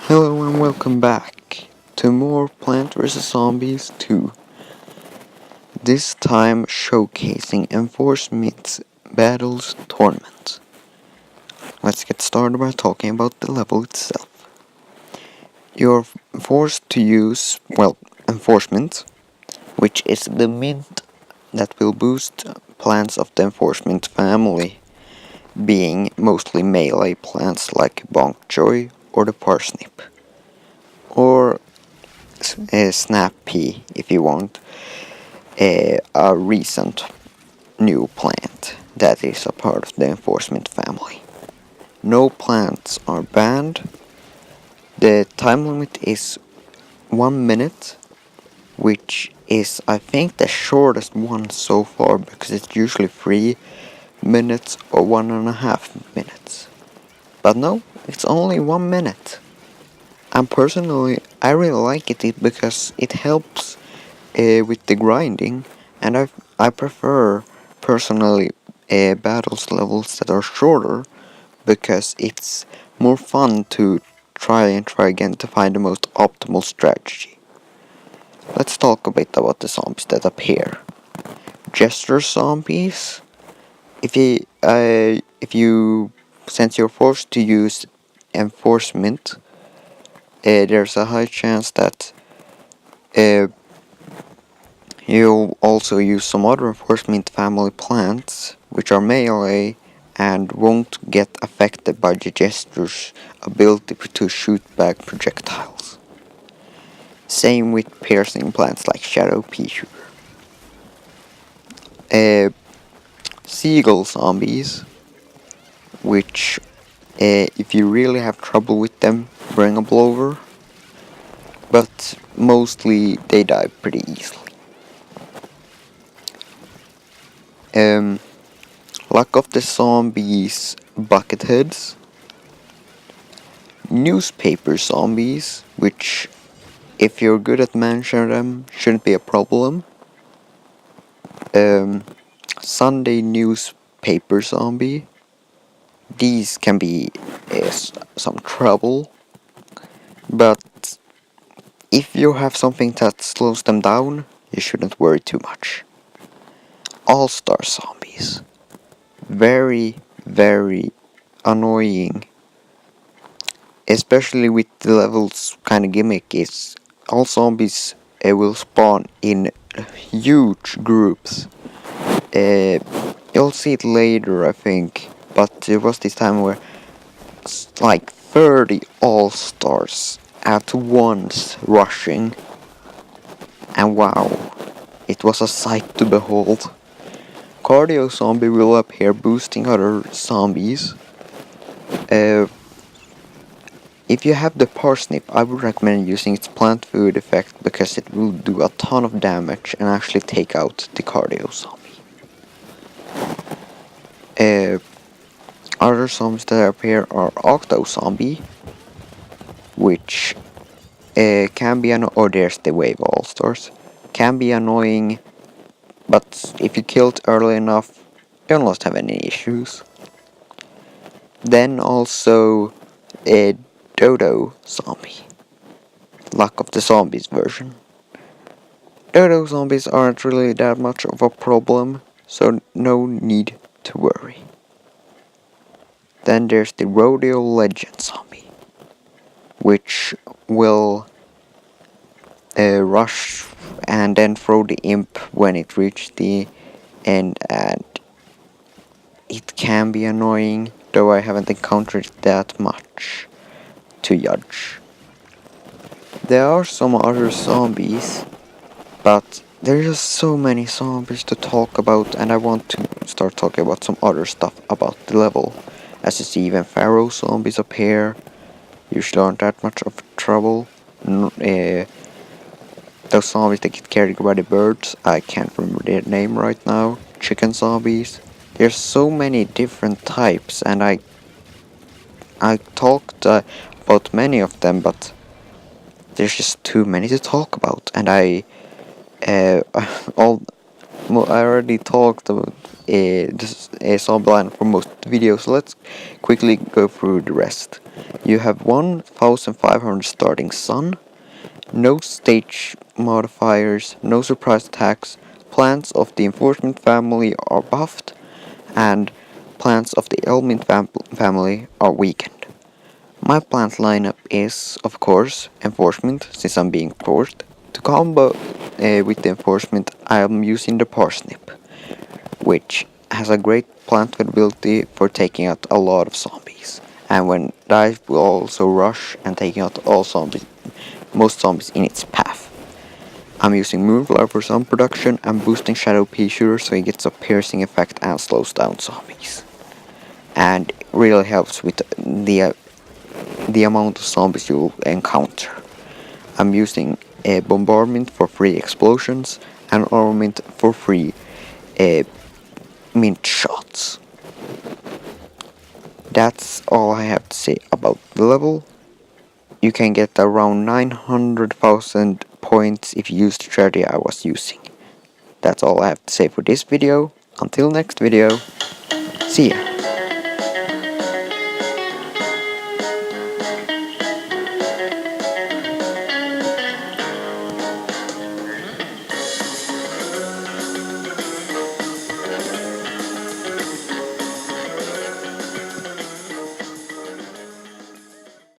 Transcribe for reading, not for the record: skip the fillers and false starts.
Hello and welcome back to more Plant vs. Zombies 2. This time showcasing Enforcement's Battlez Tournament. Let's get started by talking about the level itself. You're forced to use, Enforcement, which is the mint that will boost plants of the Enforcement family, being mostly melee plants like Bonk Joy or the Parsnip. Or Snap Pea if you want a recent new plant that is a part of the Enforcement family. No plants are banned. The time limit is 1 minute, which is I think the shortest one so far because it's usually 3 minutes or 1.5 minutes. But no, it's only 1 minute. And personally, I really like it because it helps with the grinding, and I prefer personally battles levels that are shorter because it's more fun to try again to find the most optimal strategy. Let's talk a bit about the zombies that appear. Jester zombies. If you since you're forced to use enforcement, there's a high chance that you'll also use some other Enforcement family plants, which are melee and won't get affected by the Jester's ability to shoot back projectiles. Same with piercing plants like Shadow Pea Shooter. Seagull zombies, which if you really have trouble with them, bring a blower, but mostly they die pretty easily. Luck of the Zombies Bucketheads. Newspaper zombies, which, if you're good at managing them, shouldn't be a problem. Sunday newspaper zombie. These can be some trouble, but if you have something that slows them down, you shouldn't worry too much. All-star zombies. Very, very annoying. Especially with the levels kind of gimmick is all zombies will spawn in huge groups. You'll see it later, I think, but there was this time where like 30 all-stars at once rushing, and wow, it was a sight to behold. Cardio zombie will appear boosting other zombies. If you have the parsnip, I would recommend using its plant food effect because it will do a ton of damage and actually take out the cardio zombie. Other zombies that appear are Octo Zombie, which can be or there's the Wave All-Stars, can be annoying, but if you kill it early enough, you'll not have any issues. Then also a Dodo Zombie, Luck of the Zombies version. Dodo zombies aren't really that much of a problem, so no need to worry. Then there's the Rodeo Legend Zombie, which will rush and then throw the imp when it reaches the end, and it can be annoying, though I haven't encountered it that much to judge. There are some other zombies, but there's just so many zombies to talk about, and I want to start talking about some other stuff about the level. As you see, even Pharaoh zombies appear, usually aren't that much of trouble. Those zombies that get carried by the birds, I can't remember their name right now. Chicken zombies. There's so many different types, and I talked about many of them, but there's just too many to talk about, and all I already talked about this zombie line for most of the videos, so let's quickly go through the rest. You have 1500 starting sun, no stage modifiers, no surprise attacks, plants of the enforcement family are buffed, and plants of the element family are weakened. My plant lineup is, of course, enforcement, since I'm being forced. To combo with the enforcement, I am using the parsnip, which has a great plant ability for taking out a lot of zombies. And when dive will also rush and taking out most zombies in its path. I'm using Moonflower for some production and boosting Shadow Pea Shooter so he gets a piercing effect and slows down zombies. And it really helps with the amount of zombies you'll encounter. I'm using a bombardment for free explosions and armament for free mint shots. That's all I have to say about the level. You can get around 900,000 points if you use the strategy I was using. That's all I have to say for this video. Until next video, see ya.